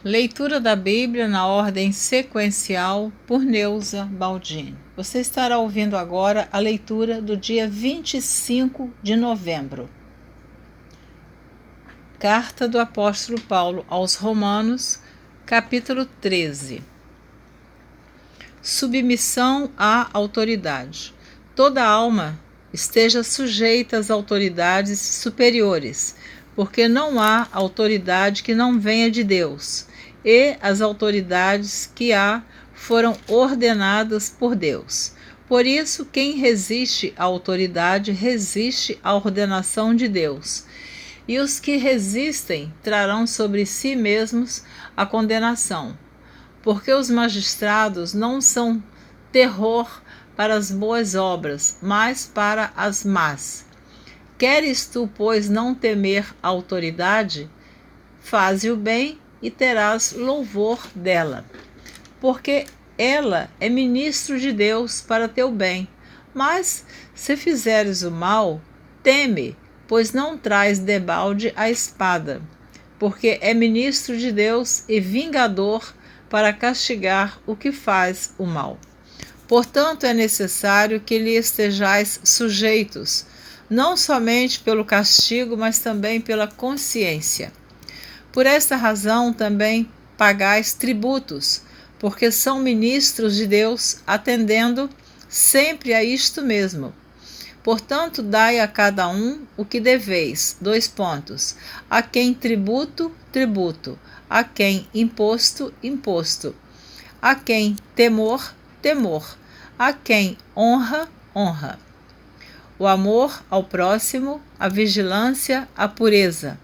Leitura da Bíblia na ordem sequencial por Neuza Baldini. Você estará ouvindo agora a leitura do dia 25 de novembro. Carta do Apóstolo Paulo aos Romanos, capítulo 13. Submissão à autoridade. Toda alma esteja sujeita às autoridades superiores, porque não há autoridade que não venha de Deus, e as autoridades que há foram ordenadas por Deus. Por isso, quem resiste à autoridade resiste à ordenação de Deus. E os que resistem trarão sobre si mesmos a condenação, porque os magistrados não são terror para as boas obras, mas para as más. Queres tu, pois, não temer a autoridade? Faze o bem e terás louvor dela, porque ela é ministro de Deus para teu bem. Mas, se fizeres o mal, teme, pois não traz debalde a espada, porque é ministro de Deus e vingador para castigar o que faz o mal. Portanto, é necessário que lhe estejais sujeitos, não somente pelo castigo, mas também pela consciência. Por esta razão também pagais tributos, porque são ministros de Deus, atendendo sempre a isto mesmo. Portanto, dai a cada um o que deveis. : a quem tributo, tributo; a quem imposto, imposto; a quem temor, temor; a quem honra, honra. O amor ao próximo, a vigilância, a pureza.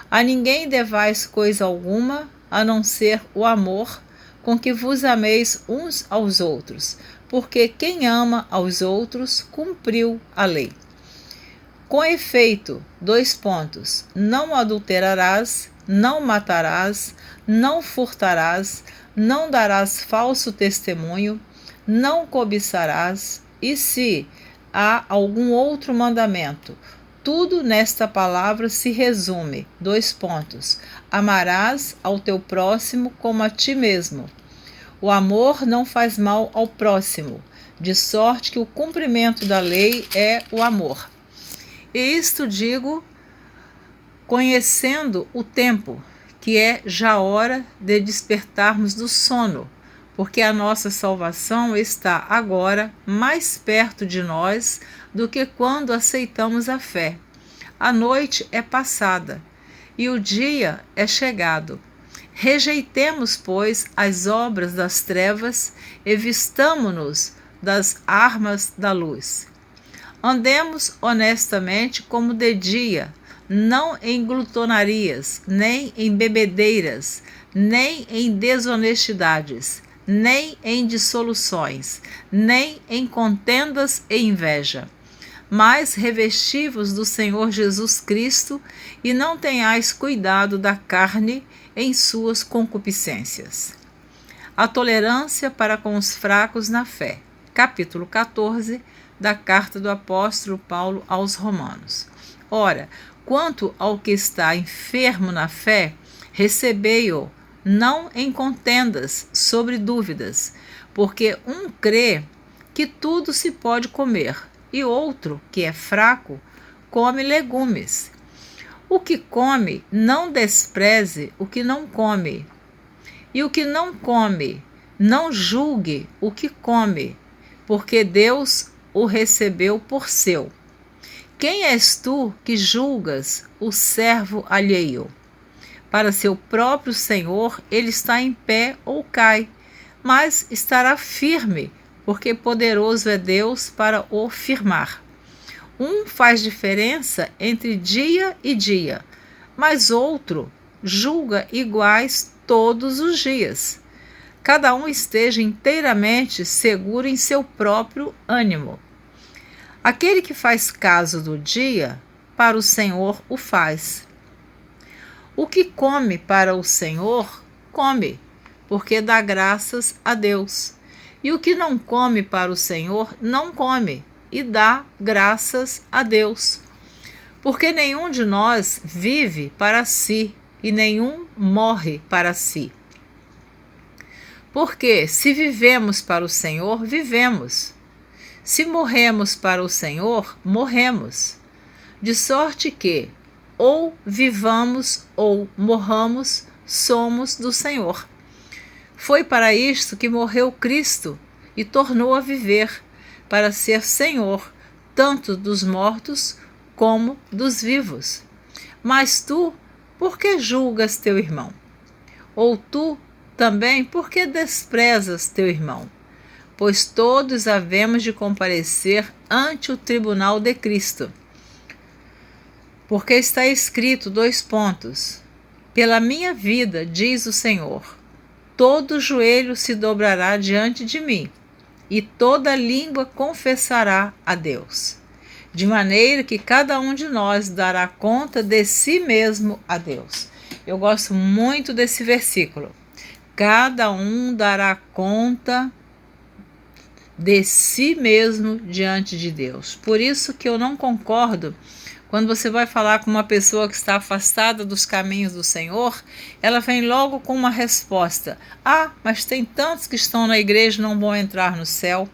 A ninguém devais coisa alguma, a não ser o amor, com que vos ameis uns aos outros, porque quem ama aos outros cumpriu a lei. Com efeito, : não adulterarás, não matarás, não furtarás, não darás falso testemunho, não cobiçarás, e se há algum outro mandamento, tudo nesta palavra se resume: amarás ao teu próximo como a ti mesmo. O amor não faz mal ao próximo, de sorte que o cumprimento da lei é o amor. E isto digo, conhecendo o tempo, que é já hora de despertarmos do sono, porque a nossa salvação está agora mais perto de nós do que quando aceitamos a fé. A noite é passada e o dia é chegado. Rejeitemos, pois, as obras das trevas e vistamo-nos das armas da luz. Andemos honestamente como de dia, não em glutonarias, nem em bebedeiras, nem em desonestidades, nem em dissoluções, nem em contendas e inveja. Mas revesti-vos do Senhor Jesus Cristo e não tenhais cuidado da carne em suas concupiscências. A tolerância para com os fracos na fé. Capítulo 14 da Carta do Apóstolo Paulo aos Romanos. Ora, quanto ao que está enfermo na fé, recebei-o, não em contendas sobre dúvidas, porque um crê que tudo se pode comer, e outro, que é fraco, come legumes. O que come, não despreze o que não come, e o que não come, não julgue o que come, porque Deus o recebeu por seu. Quem és tu que julgas o servo alheio? Para seu próprio Senhor ele está em pé ou cai, mas estará firme, porque poderoso é Deus para o firmar. Um faz diferença entre dia e dia, mas outro julga iguais todos os dias. Cada um esteja inteiramente seguro em seu próprio ânimo. Aquele que faz caso do dia, para o Senhor o faz. O que come para o Senhor, come, porque dá graças a Deus. E o que não come para o Senhor, não come, e dá graças a Deus. Porque nenhum de nós vive para si, e nenhum morre para si. Porque se vivemos para o Senhor, vivemos. Se morremos para o Senhor, morremos. De sorte que, ou vivamos ou morramos, somos do Senhor. Foi para isto que morreu Cristo e tornou a viver, para ser Senhor, tanto dos mortos como dos vivos. Mas tu, por que julgas teu irmão? Ou tu, também, por que desprezas teu irmão? Pois todos havemos de comparecer ante o tribunal de Cristo. Porque está escrito, pela minha vida, diz o Senhor, todo joelho se dobrará diante de mim, e toda língua confessará a Deus. De maneira que cada um de nós dará conta de si mesmo a Deus. Eu gosto muito desse versículo. Cada um dará conta de si mesmo diante de Deus. Por isso que eu não concordo quando você vai falar com uma pessoa que está afastada dos caminhos do Senhor, ela vem logo com uma resposta. Ah, mas tem tantos que estão na igreja e não vão entrar no céu.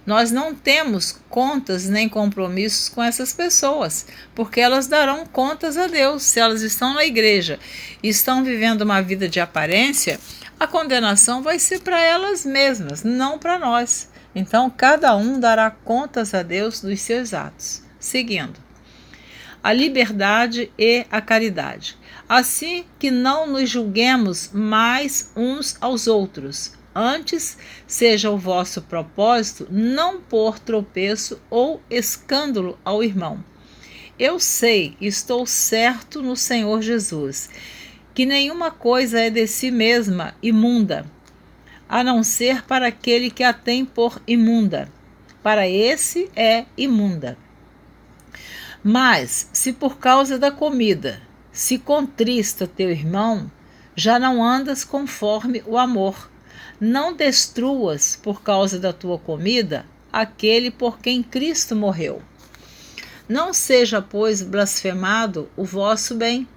Nós não temos contas nem compromissos com essas pessoas, porque elas darão contas a Deus. Se elas estão na igreja e estão vivendo uma vida de aparência, a condenação vai ser para elas mesmas, não para nós. Então, cada um dará contas a Deus dos seus atos. Seguindo. A liberdade e a caridade. Assim que não nos julguemos mais uns aos outros. Antes, seja o vosso propósito não pôr tropeço ou escândalo ao irmão. Eu sei, estou certo no Senhor Jesus, que nenhuma coisa é de si mesma imunda, a não ser para aquele que a tem por imunda. Para esse é imunda. Mas, se por causa da comida se contrista teu irmão, já não andas conforme o amor. Não destruas, por causa da tua comida, aquele por quem Cristo morreu. Não seja, pois, blasfemado o vosso bem,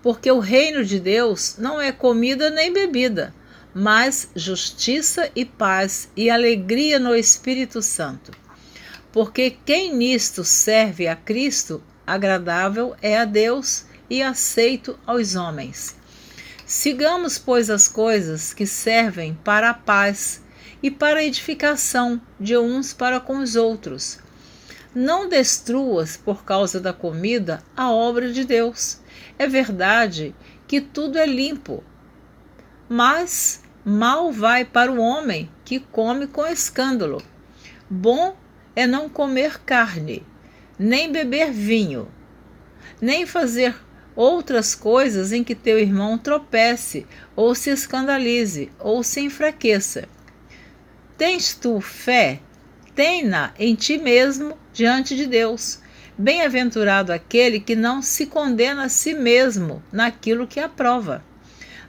porque o reino de Deus não é comida nem bebida, mas justiça e paz e alegria no Espírito Santo. Porque quem nisto serve a Cristo, agradável é a Deus e aceito aos homens. Sigamos, pois, as coisas que servem para a paz e para a edificação de uns para com os outros. Não destruas, por causa da comida, a obra de Deus. É verdade que tudo é limpo, mas mal vai para o homem que come com escândalo. Bom é não comer carne, nem beber vinho, nem fazer outras coisas em que teu irmão tropece, ou se escandalize, ou se enfraqueça. Tens tu fé? Tem-na em ti mesmo diante de Deus. Bem-aventurado aquele que não se condena a si mesmo naquilo que aprova.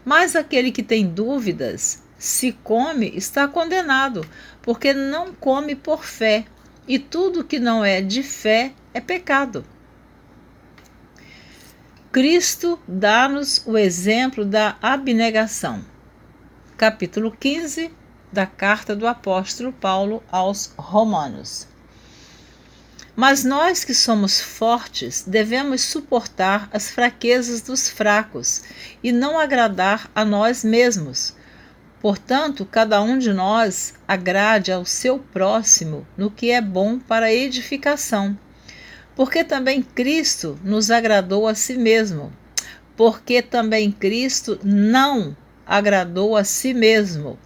Mas aquele que tem dúvidas, se come, está condenado, porque não come por fé. E tudo que não é de fé é pecado. Cristo dá-nos o exemplo da abnegação. Capítulo 15 da carta do apóstolo Paulo aos Romanos. Mas nós que somos fortes devemos suportar as fraquezas dos fracos e não agradar a nós mesmos. Portanto, cada um de nós agrade ao seu próximo no que é bom para a edificação. Porque também Cristo nos agradou a si mesmo. Porque também Cristo não agradou a si mesmo.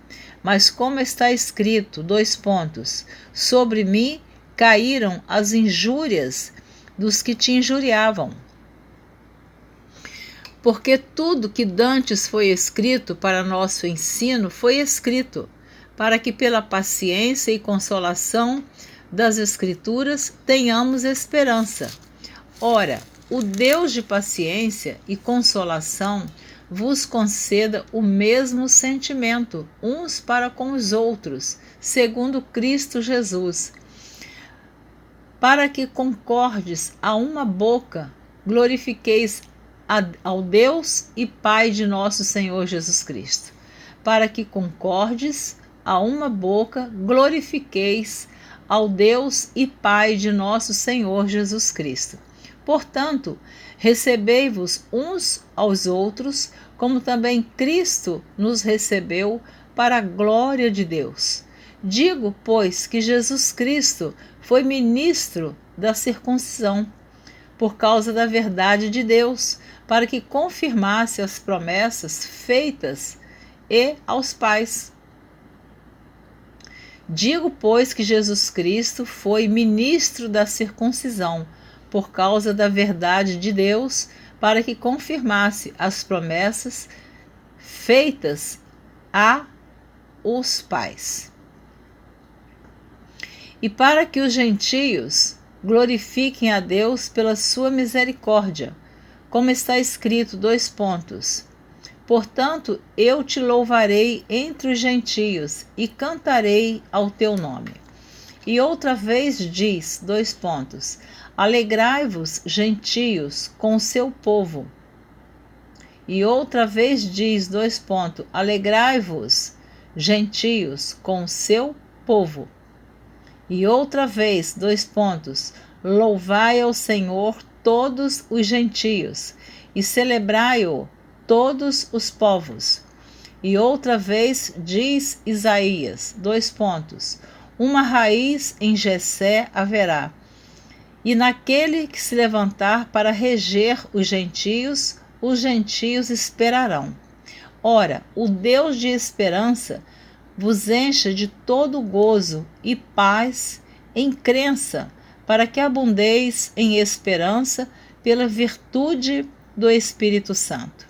Mas como está escrito, sobre mim caíram as injúrias dos que te injuriavam. Porque tudo que dantes foi escrito para nosso ensino foi escrito, para que pela paciência e consolação das Escrituras tenhamos esperança. Ora, o Deus de paciência e consolação vos conceda o mesmo sentimento uns para com os outros, segundo Cristo Jesus, para que concordes a uma boca, glorifiqueis ao Deus e Pai de nosso Senhor Jesus Cristo. para que concordes a uma boca glorifiqueis ao Deus e Pai de nosso Senhor Jesus Cristo. Portanto, recebei-vos uns aos outros, como também Cristo nos recebeu para a glória de Deus. Digo, pois, que Jesus Cristo foi ministro da circuncisão, por causa da verdade de Deus, para que confirmasse as promessas feitas e aos pais. Digo, pois, que Jesus Cristo foi ministro da circuncisão, por causa da verdade de Deus, para que confirmasse as promessas feitas a os pais. E para que os gentios glorifiquem a Deus pela sua misericórdia, como está escrito, Portanto, eu te louvarei entre os gentios e cantarei ao teu nome. E outra vez diz, Alegrai-vos, gentios, com o seu povo. E outra vez diz, Alegrai-vos, gentios, com o seu povo. E outra vez, Louvai ao Senhor todos os gentios, e celebrai-o todos os povos. E outra vez diz Isaías, uma raiz em Jessé haverá, e naquele que se levantar para reger os gentios esperarão. Ora, o Deus de esperança vos encha de todo gozo e paz em crença, para que abundeis em esperança pela virtude do Espírito Santo.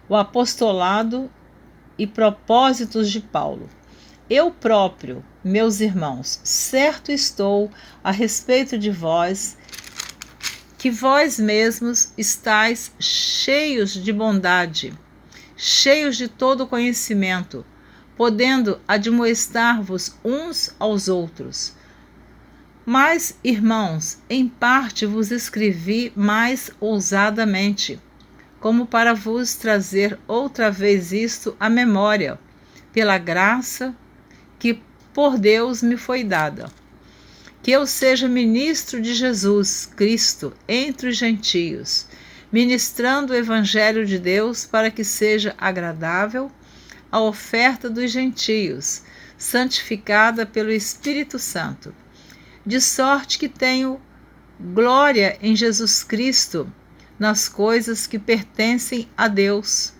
O apostolado e propósitos de Paulo. Eu próprio, meus irmãos, certo estou a respeito de vós, que vós mesmos estáis cheios de bondade, cheios de todo conhecimento, podendo admoestar-vos uns aos outros. Mas, irmãos, em parte vos escrevi mais ousadamente, como para vos trazer outra vez isto à memória, pela graça que por Deus me foi dada, que eu seja ministro de Jesus Cristo entre os gentios, ministrando o Evangelho de Deus para que seja agradável a oferta dos gentios, santificada pelo Espírito Santo, de sorte que tenho glória em Jesus Cristo nas coisas que pertencem a Deus.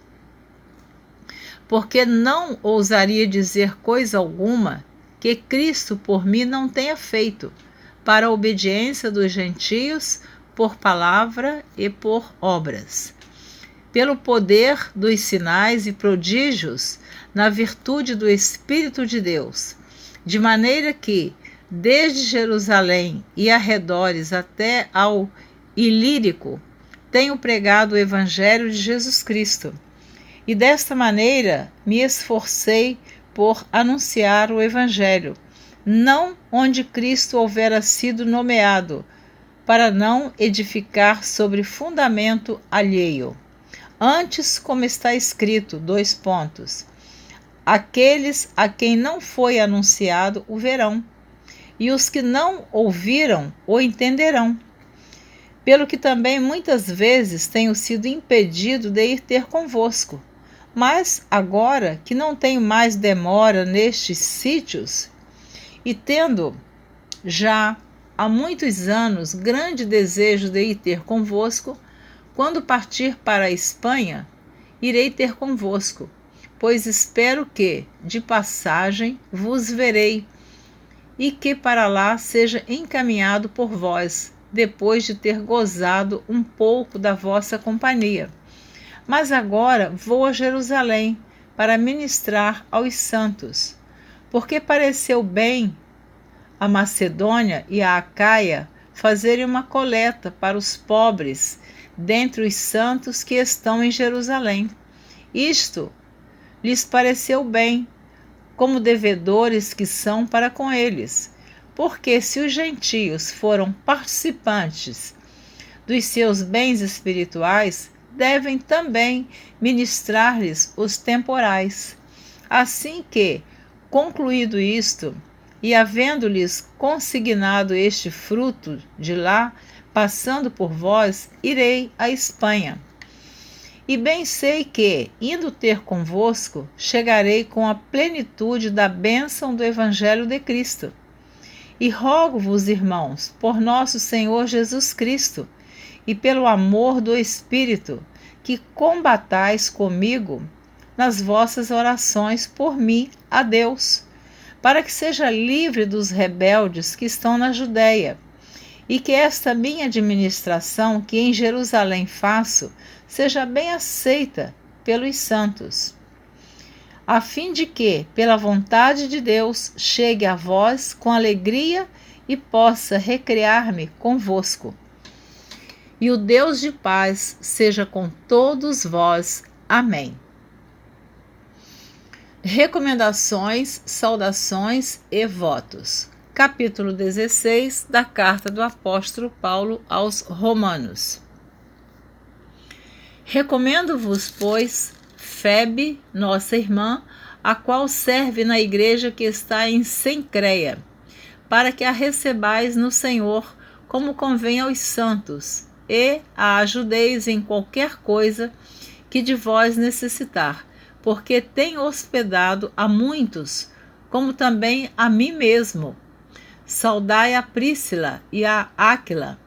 Porque não ousaria dizer coisa alguma que Cristo por mim não tenha feito, para a obediência dos gentios, por palavra e por obras, pelo poder dos sinais e prodígios, na virtude do Espírito de Deus, de maneira que, desde Jerusalém e arredores até ao Ilírico, tenho pregado o Evangelho de Jesus Cristo. E desta maneira me esforcei por anunciar o Evangelho, não onde Cristo houvera sido nomeado, para não edificar sobre fundamento alheio. Antes, como está escrito, aqueles a quem não foi anunciado o verão, e os que não ouviram o entenderão. Pelo que também muitas vezes tenho sido impedido de ir ter convosco. Mas agora que não tenho mais demora nestes sítios, e tendo já há muitos anos grande desejo de ir ter convosco, quando partir para a Espanha, irei ter convosco, pois espero que, de passagem, vos verei, e que para lá seja encaminhado por vós, depois de ter gozado um pouco da vossa companhia. Mas agora vou a Jerusalém para ministrar aos santos, porque pareceu bem a Macedônia e a Acaia fazerem uma coleta para os pobres dentre os santos que estão em Jerusalém. Isto lhes pareceu bem, como devedores que são para com eles, porque se os gentios foram participantes dos seus bens espirituais, devem também ministrar-lhes os temporais. Assim que, concluído isto, e havendo-lhes consignado este fruto de lá, passando por vós, irei à Espanha. E bem sei que, indo ter convosco, chegarei com a plenitude da bênção do Evangelho de Cristo. E rogo-vos, irmãos, por nosso Senhor Jesus Cristo, e pelo amor do Espírito, que combatais comigo nas vossas orações por mim a Deus, para que seja livre dos rebeldes que estão na Judéia, e que esta minha administração, que em Jerusalém faço, seja bem aceita pelos santos, a fim de que, pela vontade de Deus, chegue a vós com alegria e possa recrear-me convosco. E o Deus de paz seja com todos vós. Amém. Recomendações, saudações e votos. Capítulo 16 da Carta do Apóstolo Paulo aos Romanos. Recomendo-vos, pois, Febe, nossa irmã, a qual serve na igreja que está em Cencreia, para que a recebais no Senhor, como convém aos santos, e a ajudeis em qualquer coisa que de vós necessitar, porque tem hospedado a muitos, como também a mim mesmo. Saudai a Príscila e a Áquila,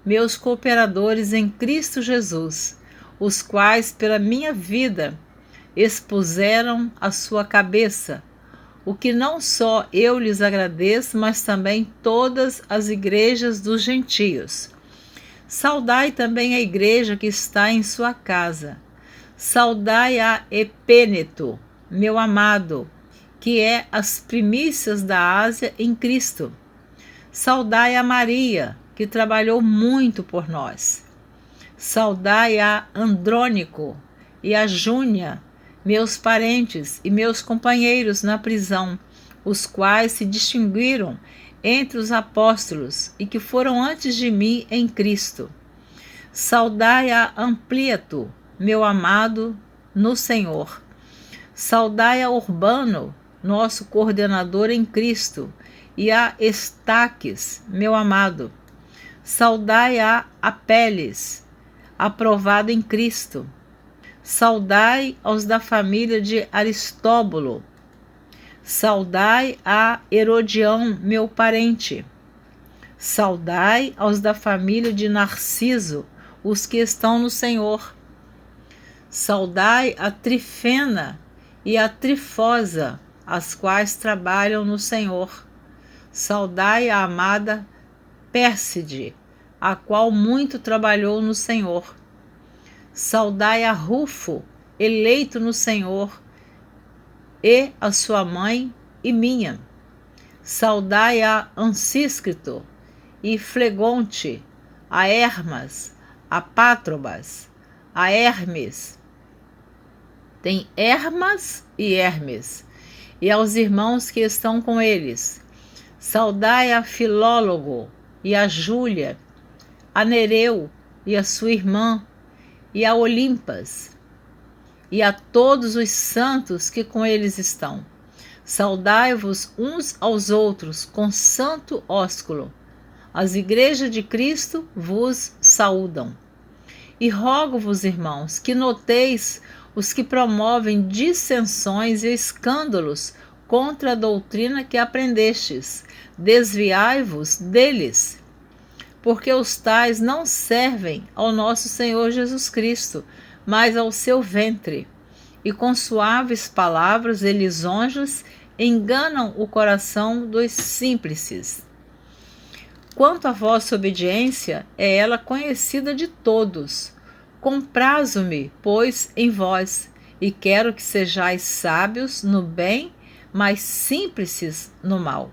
meus cooperadores em Cristo Jesus, os quais, pela minha vida, expuseram a sua cabeça, o que não só eu lhes agradeço, mas também todas as igrejas dos gentios. Saudai também a igreja que está em sua casa. Saudai a Epêneto, meu amado, que é as primícias da Ásia em Cristo. Saudai a Maria, que trabalhou muito por nós. Saudai a Andrônico e a Júnia, meus parentes e meus companheiros na prisão, os quais se distinguiram entre os apóstolos e que foram antes de mim em Cristo. Saudai a Ampliato, meu amado no Senhor. Saudai a Urbano, nosso coordenador em Cristo, e a Estaques, meu amado. Saudai a Apeles, aprovado em Cristo. Saudai aos da família de Aristóbulo. Saudai a Herodião, meu parente. Saudai aos da família de Narciso, os que estão no Senhor. Saudai a Trifena e a Trifosa, as quais trabalham no Senhor. Saudai a amada Pérside, a qual muito trabalhou no Senhor. Saudai a Rufo, eleito no Senhor, e a sua mãe e minha. Saudai a Ansíscrito e Flegonte, a Hermas, a Pátrobas, a Hermes. Tem Hermas e Hermes, e aos irmãos que estão com eles. Saudai a Filólogo e a Júlia, a Nereu e a sua irmã, e a Olimpas, e a todos os santos que com eles estão. Saudai-vos uns aos outros com santo ósculo. As igrejas de Cristo vos saúdam. E rogo-vos, irmãos, que noteis os que promovem dissensões e escândalos contra a doutrina que aprendestes. Desviai-vos deles, porque os tais não servem ao nosso Senhor Jesus Cristo, mas ao seu ventre, e com suaves palavras e lisonjas enganam o coração dos simples. Quanto à vossa obediência, é ela conhecida de todos. Comprazo-me, pois, em vós, e quero que sejais sábios no bem, mas simples no mal.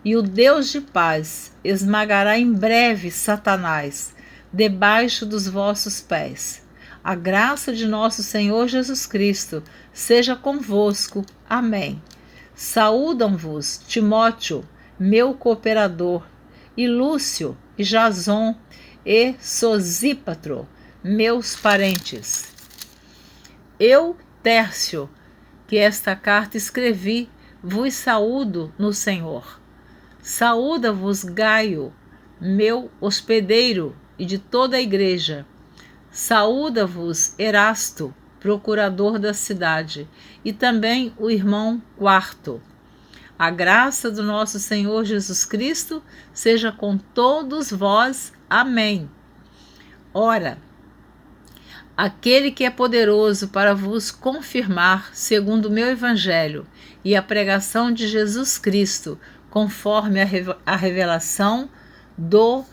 E o Deus de paz esmagará em breve Satanás, debaixo dos vossos pés. A graça de nosso Senhor Jesus Cristo seja convosco. Amém. Saúdam-vos Timóteo, meu cooperador, e Lúcio, e Jason, e Sosípatro, meus parentes. Eu, Tércio, que esta carta escrevi, vos saúdo no Senhor. Saúda-vos Gaio, meu hospedeiro, e de toda a igreja. Saúda-vos Erasto, procurador da cidade, e também o irmão Quarto. A graça do nosso Senhor Jesus Cristo seja com todos vós. Amém. Ora, aquele que é poderoso para vos confirmar, segundo o meu evangelho e a pregação de Jesus Cristo, conforme a revelação do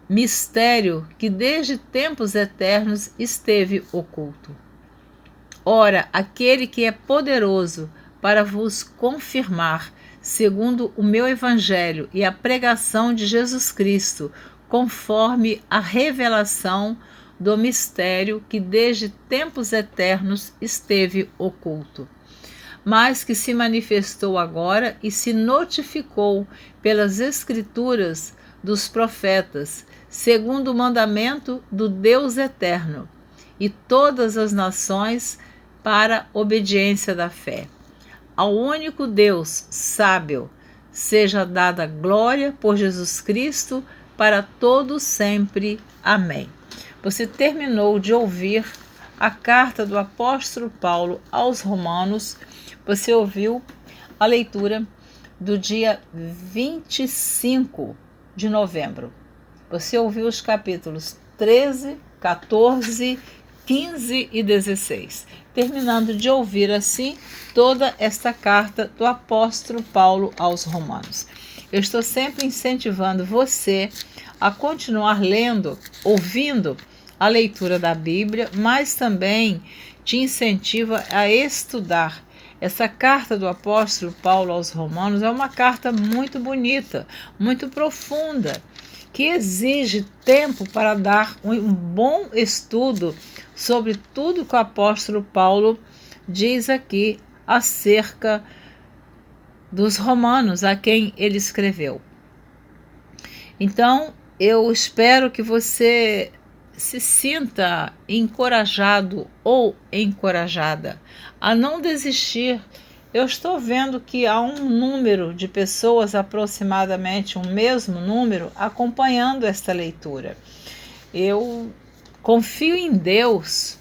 mistério que desde tempos eternos esteve oculto. Ora, aquele que é poderoso para vos confirmar, segundo o meu evangelho e a pregação de Jesus Cristo, conforme a revelação do mistério que desde tempos eternos esteve oculto, mas que se manifestou agora e se notificou pelas Escrituras dos profetas, segundo o mandamento do Deus eterno, e todas as nações para obediência da fé. Ao único Deus sábio seja dada glória por Jesus Cristo para todos sempre. Amém. Você terminou de ouvir a carta do apóstolo Paulo aos Romanos. Você ouviu a leitura do dia 25 de novembro. Você ouviu os capítulos 13, 14, 15 e 16. Terminando de ouvir assim toda esta carta do apóstolo Paulo aos Romanos. Eu estou sempre incentivando você a continuar lendo, ouvindo a leitura da Bíblia, mas também te incentiva a estudar. Essa carta do apóstolo Paulo aos Romanos é uma carta muito bonita, muito profunda, que exige tempo para dar um bom estudo sobre tudo que o apóstolo Paulo diz aqui acerca dos romanos a quem ele escreveu. Então, eu espero que você se sinta encorajado ou encorajada a não desistir. Eu estou vendo que há um número de pessoas, aproximadamente um mesmo número, acompanhando esta leitura. Eu confio em Deus.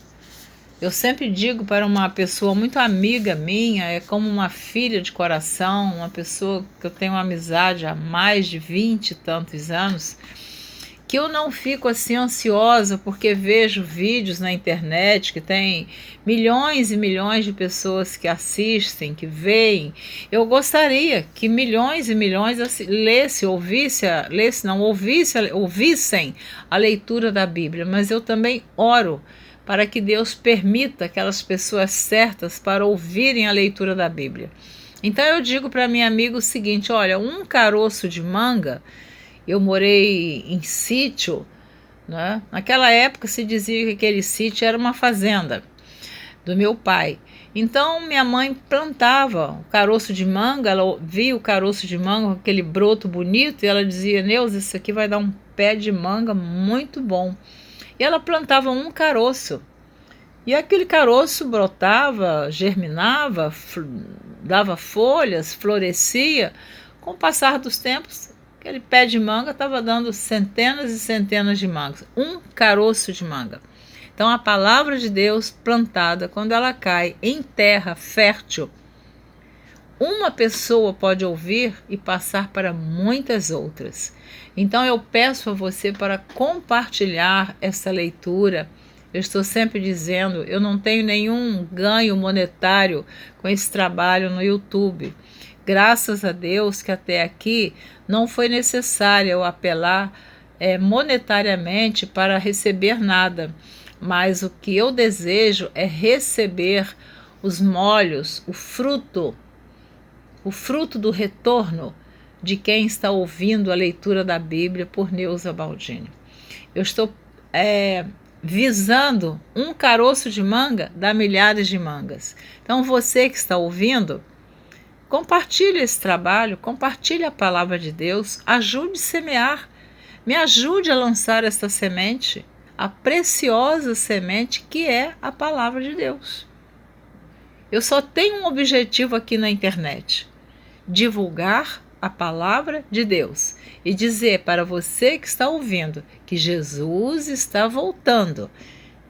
Eu sempre digo para uma pessoa muito amiga minha, é como uma filha de coração, uma pessoa que eu tenho uma amizade há mais de 20 e tantos anos, que eu não fico assim ansiosa porque vejo vídeos na internet que tem milhões e milhões de pessoas que assistem, que veem. Eu gostaria que milhões e milhões ouvissem a leitura da Bíblia, mas eu também oro para que Deus permita aquelas pessoas certas para ouvirem a leitura da Bíblia. Então eu digo para minha amiga o seguinte: olha, um caroço de manga. Eu morei em sítio, né? Naquela época se dizia que aquele sítio era uma fazenda do meu pai. Então minha mãe plantava o caroço de manga, ela via o caroço de manga com aquele broto bonito e ela dizia: Neuza, isso aqui vai dar um pé de manga muito bom. E ela plantava um caroço. E aquele caroço brotava, germinava, dava folhas, florescia. Com o passar dos tempos, aquele pé de manga estava dando centenas e centenas de mangas. Um caroço de manga. Então, a palavra de Deus plantada, quando ela cai em terra fértil, uma pessoa pode ouvir e passar para muitas outras. Então, eu peço a você para compartilhar essa leitura. Eu estou sempre dizendo, eu não tenho nenhum ganho monetário com esse trabalho no YouTube. Graças a Deus que até aqui não foi necessário eu apelar monetariamente para receber nada, mas o que eu desejo é receber os molhos, o fruto do retorno de quem está ouvindo a leitura da Bíblia por Neuza Baldini. Eu estou visando um caroço de manga dá milhares de mangas. Então você que está ouvindo, compartilhe esse trabalho, compartilhe a palavra de Deus, ajude a semear, me ajude a lançar esta semente, a preciosa semente que é a palavra de Deus. Eu só tenho um objetivo aqui na internet: divulgar a palavra de Deus e dizer para você que está ouvindo que Jesus está voltando.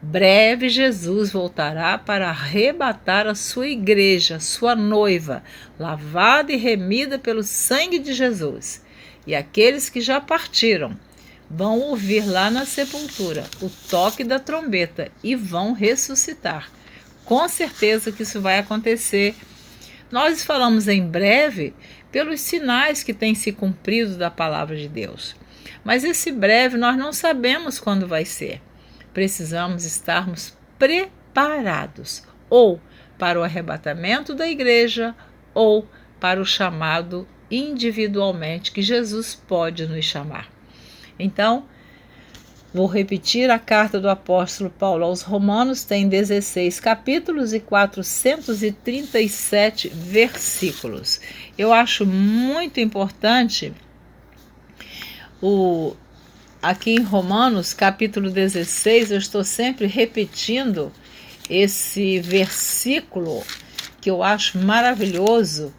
Breve Jesus voltará para arrebatar a sua igreja, sua noiva, lavada e remida pelo sangue de Jesus. E aqueles que já partiram vão ouvir lá na sepultura o toque da trombeta e vão ressuscitar. Com certeza que isso vai acontecer. Nós falamos em breve pelos sinais que têm se cumprido da palavra de Deus. Mas esse breve nós não sabemos quando vai ser. Precisamos estarmos preparados, ou para o arrebatamento da igreja, ou para o chamado individualmente que Jesus pode nos chamar. Então, vou repetir: a carta do apóstolo Paulo aos Romanos tem 16 capítulos e 437 versículos. Eu acho muito importante aqui em Romanos, capítulo 16, eu estou sempre repetindo esse versículo que eu acho maravilhoso.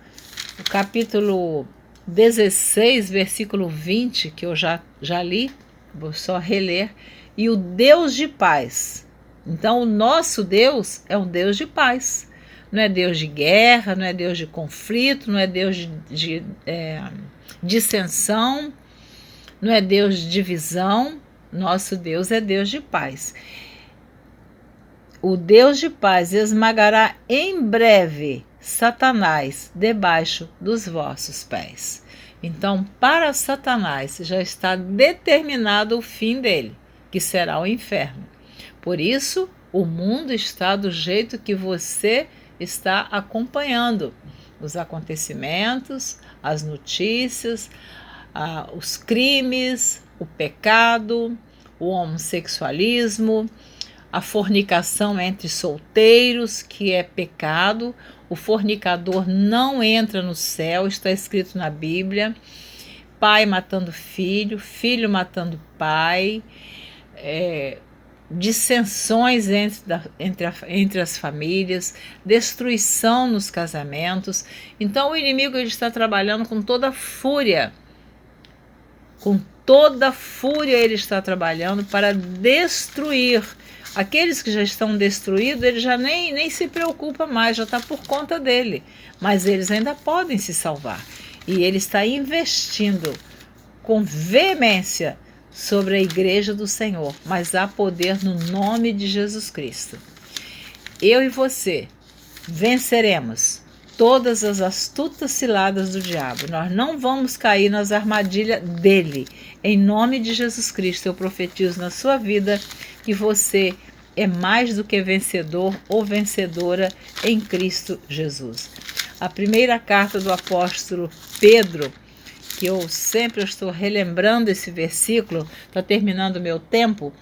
O capítulo 16, versículo 20, que eu já li, vou só reler. E o Deus de paz. Então, o nosso Deus é um Deus de paz. Não é Deus de guerra, não é Deus de conflito, não é Deus de dissensão, não é Deus de divisão. Nosso Deus é Deus de paz. O Deus de paz esmagará em breve Satanás debaixo dos vossos pés. Então, para Satanás já está determinado o fim dele, que será o inferno. Por isso, o mundo está do jeito que você está acompanhando. Os acontecimentos, as notícias, os crimes, o pecado, o homossexualismo, a fornicação entre solteiros, que é pecado. O fornicador não entra no céu, está escrito na Bíblia. Pai matando filho, filho matando pai, dissensões entre as famílias, destruição nos casamentos. Então o inimigo ele está trabalhando com toda fúria. Com toda fúria ele está trabalhando para destruir. Aqueles que já estão destruídos, ele já nem se preocupa mais, já está por conta dele. Mas eles ainda podem se salvar. E ele está investindo com veemência sobre a igreja do Senhor. Mas há poder no nome de Jesus Cristo. Eu e você venceremos todas as astutas ciladas do diabo. Nós não vamos cair nas armadilhas dele. Em nome de Jesus Cristo, eu profetizo na sua vida que você é mais do que vencedor ou vencedora em Cristo Jesus. A primeira carta do apóstolo Pedro, que eu sempre estou relembrando esse versículo, está terminando o meu tempo.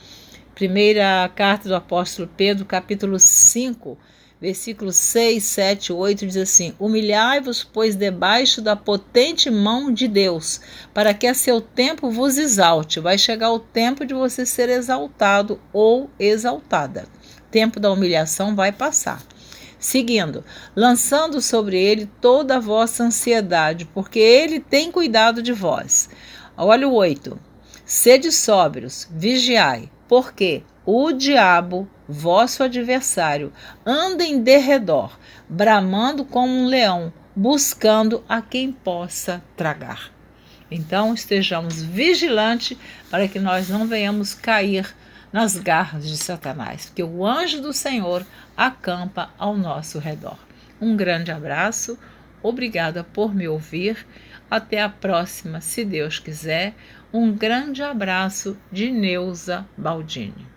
Primeira carta do apóstolo Pedro, capítulo 5, versículos 6, 7, 8, diz assim: humilhai-vos, pois, debaixo da potente mão de Deus, para que a seu tempo vos exalte. Vai chegar o tempo de você ser exaltado ou exaltada. O tempo da humilhação vai passar. Seguindo, lançando sobre ele toda a vossa ansiedade, porque ele tem cuidado de vós. Olha o 8. Sede sóbrios, vigiai, porque o diabo, vosso adversário, anda em derredor, bramando como um leão, buscando a quem possa tragar. Então, estejamos vigilantes para que nós não venhamos cair nas garras de Satanás, porque o anjo do Senhor acampa ao nosso redor. Um grande abraço, obrigada por me ouvir. Até a próxima, se Deus quiser. Um grande abraço de Neuza Baldini.